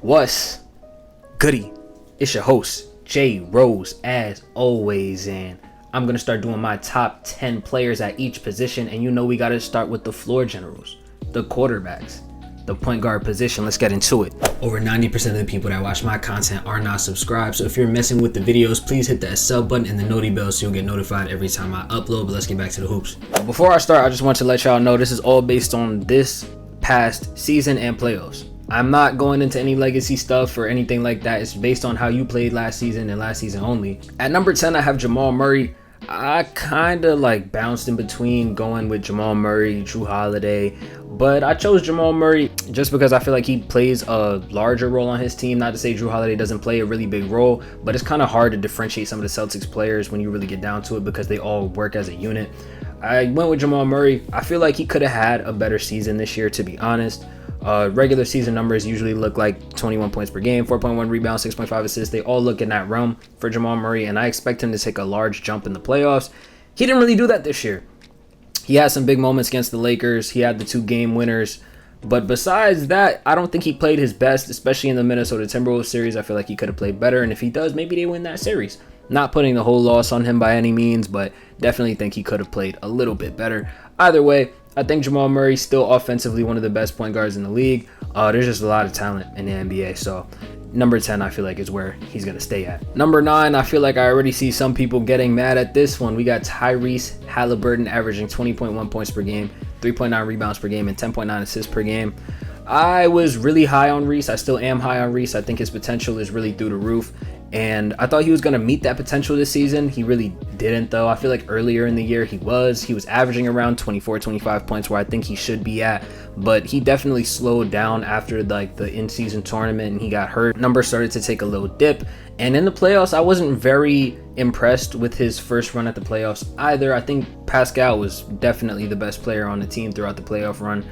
What's goody? It's your host, J Rose, as always, and I'm gonna start doing my top 10 players at each position. And you know we gotta start with the floor generals, the quarterbacks, the point guard position. Let's get into it. Over 90% of the people that watch my content are not subscribed, so if you're messing with the videos, please hit that sub button and the noti bell so you'll get notified every time I upload. But let's get back to the hoops. Before I start, I just want to let y'all know this is all based on this past season and playoffs. I'm not going into any legacy stuff or anything like that. It's based on how you played last season and last season only. At number 10, I have Jamal Murray. I kind of bounced in between going with Jamal Murray, Jrue Holiday, but I chose Jamal Murray just because I feel like he plays a larger role on his team. Not to say Jrue Holiday doesn't play a really big role, but it's kind of hard to differentiate some of the Celtics players when you really get down to it because they all work as a unit. I went with Jamal Murray. I feel like he could have had a better season this year, to be honest. Regular season numbers usually look like 21 points per game, 4.1 rebounds, 6.5 assists. They all look in that realm for Jamal Murray, and I expect him to take a large jump in the playoffs. He didn't really do that this year. He had some big moments against the Lakers. He had the 2-game winners. But besides that, I don't think he played his best, especially in the Minnesota Timberwolves series. I feel like he could have played better, and if he does, maybe they win that series. Not putting the whole loss on him by any means, but definitely think he could have played a little bit better. Either way, I think Jamal Murray's still offensively one of the best point guards in the league. There's just a lot of talent in the NBA, so number 10 I feel like is where he's going to stay at. Number 9, I feel like I already see some people getting mad at this one. We got Tyrese Halliburton averaging 20.1 points per game, 3.9 rebounds per game, and 10.9 assists per game. I was really high on Reese. I still am high on Reese. I think his potential is really through the roof. And I thought he was going to meet that potential this season. He really didn't, though. I feel like earlier in the year he was averaging around 24, 25 points where I think he should be at. But he definitely slowed down after the in-season tournament and he got hurt. Numbers started to take a little dip. And in the playoffs, I wasn't very impressed with his first run at the playoffs either. I think Pascal was definitely the best player on the team throughout the playoff run.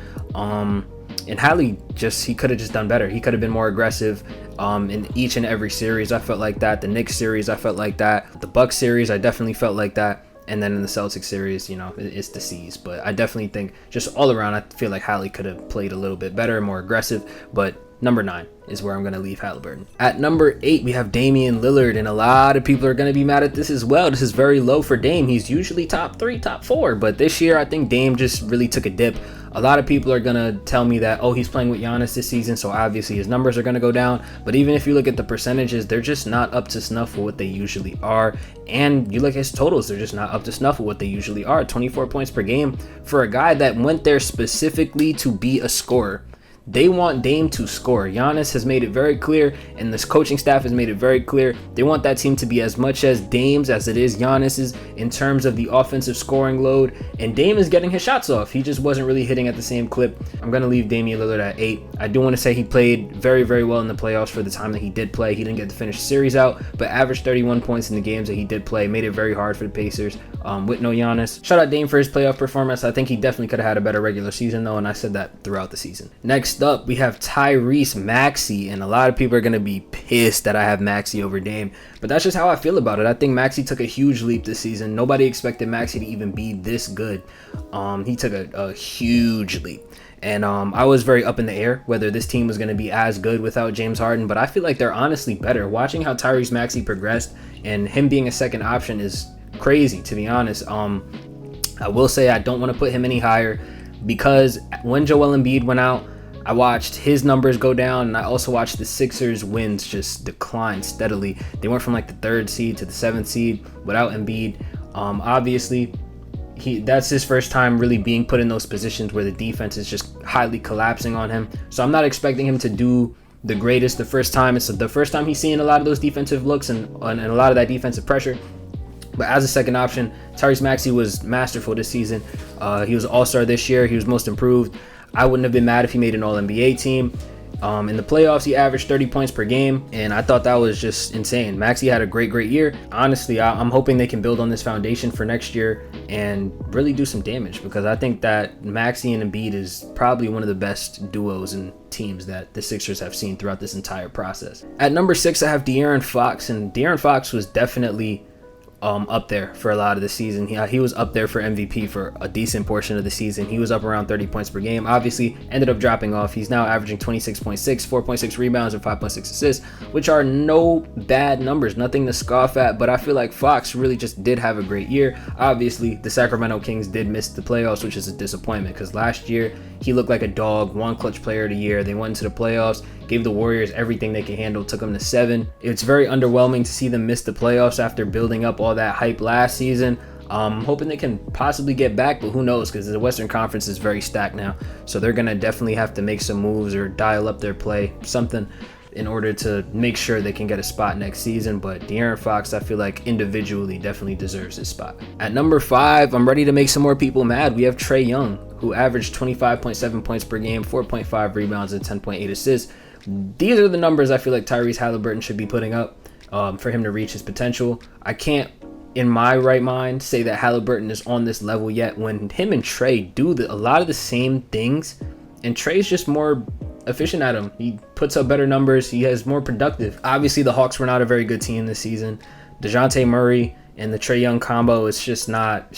And Hallie he could have just done better. He could have been more aggressive in each and every series. I felt like that. The Knicks series, I felt like that. The Bucks series, I definitely felt like that. And then in the Celtics series, it's the C's. But I definitely think just all around, I feel like Hallie could have played a little bit better and more aggressive. But number 9 is where I'm going to leave Halliburton. At number 8, we have Damian Lillard, and a lot of people are going to be mad at this as well. This is very low for Dame. He's usually top 3, top 4, but this year I think Dame just really took a dip. A lot of people are going to tell me that, he's playing with Giannis this season, so obviously his numbers are going to go down. But even if you look at the percentages, they're just not up to snuff for what they usually are. And you look at his totals, they're just not up to snuff for what they usually are. 24 points per game for a guy that went there specifically to be a scorer. They want Dame to score. Giannis has made it very clear, and this coaching staff has made it very clear. They want that team to be as much as Dame's as it is Giannis's in terms of the offensive scoring load. And Dame is getting his shots off. He just wasn't really hitting at the same clip. I'm going to leave Damian Lillard at 8. I do want to say he played very, very well in the playoffs for the time that he did play. He didn't get to finish the series out, but averaged 31 points in the games that he did play. Made it very hard for the Pacers with no Giannis. Shout out Dame for his playoff performance. I think he definitely could have had a better regular season, though, and I said that throughout the season. Next up, we have Tyrese Maxey, and a lot of people are going to be pissed that I have Maxey over Dame, but that's just how I feel about it. I think Maxey took a huge leap this season. Nobody expected Maxey to even be this good. He took a huge leap. And I was very up in the air whether this team was going to be as good without James Harden, but I feel like they're honestly better. Watching how Tyrese Maxey progressed and him being a second option is crazy, to be honest. I will say I don't want to put him any higher because when Joel Embiid went out, I watched his numbers go down, and I also watched the Sixers wins just decline steadily. They went from the 3rd seed to the 7th seed without Embiid. Obviously, that's his first time really being put in those positions where the defense is just highly collapsing on him. So I'm not expecting him to do the greatest the first time. It's the first time he's seeing a lot of those defensive looks and a lot of that defensive pressure. But as a second option, Tyrese Maxey was masterful this season. He was all-star this year. He was most improved. I wouldn't have been mad if he made an All-NBA team. In the playoffs, he averaged 30 points per game, and I thought that was just insane. Maxey had a great year. Honestly, I'm hoping they can build on this foundation for next year and really do some damage, because I think that Maxey and Embiid is probably one of the best duos and teams that the Sixers have seen throughout this entire process. At number 6, I have De'Aaron Fox, and De'Aaron Fox was definitely up there for a lot of the season. He was up there for MVP for a decent portion of the season. He was up around 30 points per game. Obviously, ended up dropping off. He's now averaging 26.6, 4.6 rebounds, and 5.6 assists, which are no bad numbers, nothing to scoff at. But I feel like Fox really just did have a great year. Obviously, the Sacramento Kings did miss the playoffs, which is a disappointment because last year he looked like a dog, won Clutch Player of the Year. They went into the playoffs, gave the Warriors everything they could handle, took them to 7. It's very underwhelming to see them miss the playoffs after building up all that hype last season. Hoping they can possibly get back, but who knows, because the Western Conference is very stacked now. So they're going to definitely have to make some moves or dial up their play, something, in order to make sure they can get a spot next season. But De'Aaron Fox, I feel like individually definitely deserves his spot. At number 5, I'm ready to make some more people mad. We have Trae Young, who averaged 25.7 points per game, 4.5 rebounds, and 10.8 assists. These are the numbers I feel like Tyrese Halliburton should be putting up for him to reach his potential. I can't, in my right mind, say that Halliburton is on this level yet when him and Trae do a lot of the same things, and Trae's just more efficient at them. He puts up better numbers. He has more productive. Obviously, the Hawks were not a very good team this season. DeJounte Murray and the Trae Young combo is just not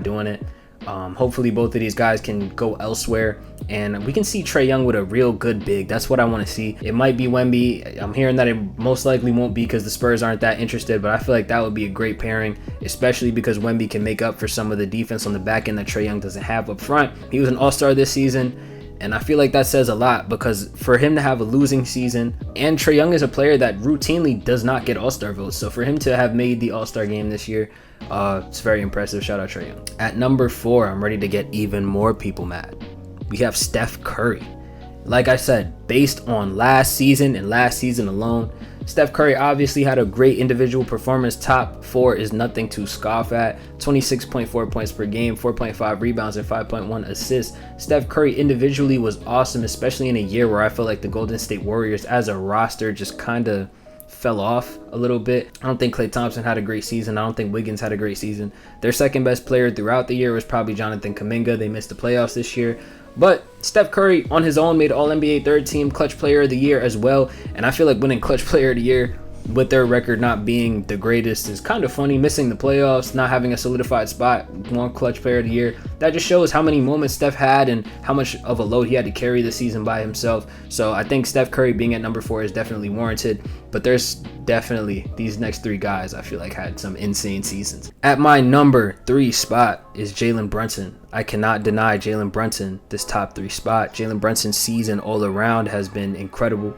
doing it. Hopefully both of these guys can go elsewhere and we can see Trae Young with a real good big. That's what I want to see. It might be Wemby. I'm hearing that it most likely won't be because the Spurs aren't that interested, but I feel like that would be a great pairing, especially because Wemby can make up for some of the defense on the back end that Trae Young doesn't have up front. He was an all-star this season, and I feel like that says a lot because for him to have a losing season, and Trae Young is a player that routinely does not get all-star votes, so for him to have made the all-star game this year, it's very impressive. Shout out Trae Young. At number 4, I'm ready to get even more people mad. We have Steph Curry. Like I said, based on last season and last season alone, Steph Curry obviously had a great individual performance. Top 4 is nothing to scoff at. 26.4 points per game, 4.5 rebounds, and 5.1 assists. Steph Curry individually was awesome, especially in a year where I feel like the Golden State Warriors as a roster just kind of fell off a little bit. I don't think Klay Thompson had a great season. I don't think Wiggins had a great season. Their second best player throughout the year was probably Jonathan Kuminga. They missed the playoffs this year. But Steph Curry on his own made All-NBA third team, Clutch Player of the Year as well. And I feel like winning Clutch Player of the Year with their record not being the greatest is kind of funny. Missing the playoffs, not having a solidified spot, one Clutch Player of the Year. That just shows how many moments Steph had and how much of a load he had to carry the season by himself. So I think Steph Curry being at number 4 is definitely warranted. But there's definitely these next 3 guys I feel like had some insane seasons. At my number 3 spot is Jalen Brunson. I cannot deny Jalen Brunson this top 3 spot. Jalen Brunson's season all around has been incredible.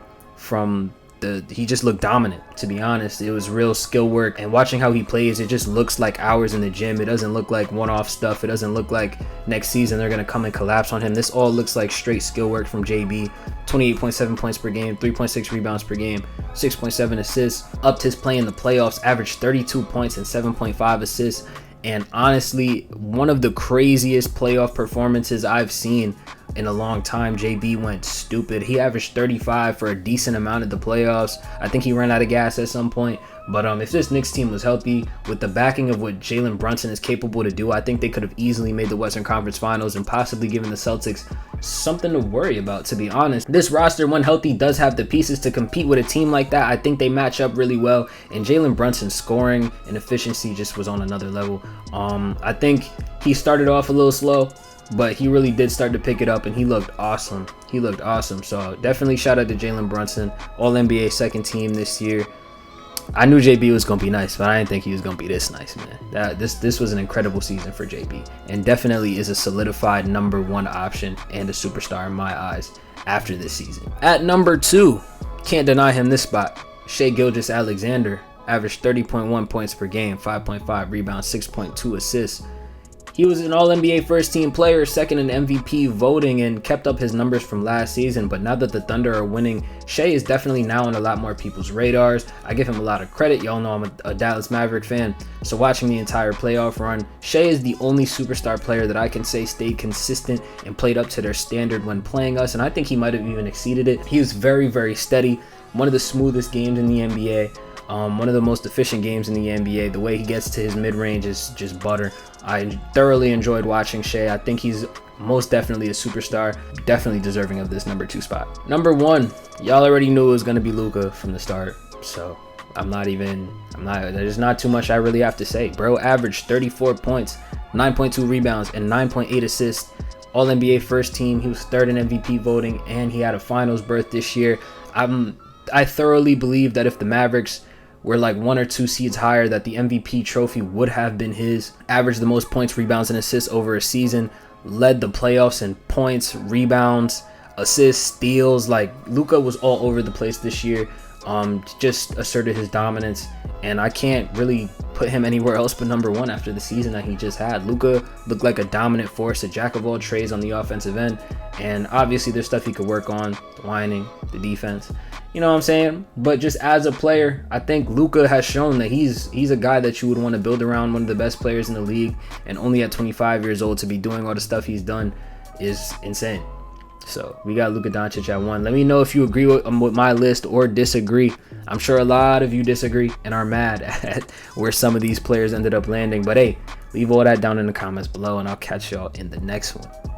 He just looked dominant, to be honest. It was real skill work, and watching how he plays, it just looks like hours in the gym. It doesn't look like one-off stuff. It doesn't look like next season they're going to come and collapse on him. This all looks like straight skill work from JB. 28.7 points per game, 3.6 rebounds per game, 6.7 assists. Upped his play in the playoffs, averaged 32 points and 7.5 assists. And honestly, one of the craziest playoff performances I've seen in a long time. JB went stupid. He averaged 35 for a decent amount of the playoffs. I think he ran out of gas at some point. But if this Knicks team was healthy, with the backing of what Jalen Brunson is capable to do, I think they could have easily made the Western Conference Finals and possibly given the Celtics something to worry about, to be honest. This roster, when healthy, does have the pieces to compete with a team like that. I think they match up really well, and Jalen Brunson's scoring and efficiency just was on another level. I think he started off a little slow, but he really did start to pick it up, and he looked awesome. So definitely shout out to Jalen Brunson, All-NBA second team this year. I knew JB was going to be nice, but I didn't think he was going to be this nice, man. This was an incredible season for JB, and definitely is a solidified number 1 option and a superstar in my eyes after this season. At number 2, can't deny him this spot. Shai Gilgeous-Alexander averaged 30.1 points per game, 5.5 rebounds, 6.2 assists. He was an All-NBA first-team player, second in MVP voting, and kept up his numbers from last season. But now that the Thunder are winning, Shai is definitely now on a lot more people's radars. I give him a lot of credit. Y'all know I'm a Dallas Maverick fan. So watching the entire playoff run, Shai is the only superstar player that I can say stayed consistent and played up to their standard when playing us. And I think he might have even exceeded it. He was very, very steady. One of the smoothest games in the NBA. One of the most efficient games in the NBA. The way he gets to his mid-range is just butter. I thoroughly enjoyed watching Shai. I think he's most definitely a superstar, definitely deserving of this number 2 spot. Number 1, y'all already knew it was going to be Luka from the start, so There's not too much I really have to say. Bro averaged 34 points, 9.2 rebounds, and 9.8 assists. All NBA first team. He was third in MVP voting, and he had a finals berth this year. I thoroughly believe that if the Mavericks were like 1 or 2 seeds higher, that the MVP trophy would have been his. Averaged the most points, rebounds, and assists over a season. Led the playoffs in points, rebounds, assists, steals. Like, Luka was all over the place this year. Just asserted his dominance, and I can't really put him anywhere else but number 1 after the season that he just had. Luka looked like a dominant force, a jack of all trades on the offensive end, and obviously there's stuff he could work on, the whining, the defense, you know what I'm saying? But just as a player, I think Luka has shown that he's a guy that you would want to build around, one of the best players in the league, and only at 25 years old to be doing all the stuff he's done is insane. So we got Luka Doncic at 1. Let me know if you agree with my list or disagree. I'm sure a lot of you disagree and are mad at where some of these players ended up landing. But hey, leave all that down in the comments below, and I'll catch y'all in the next one.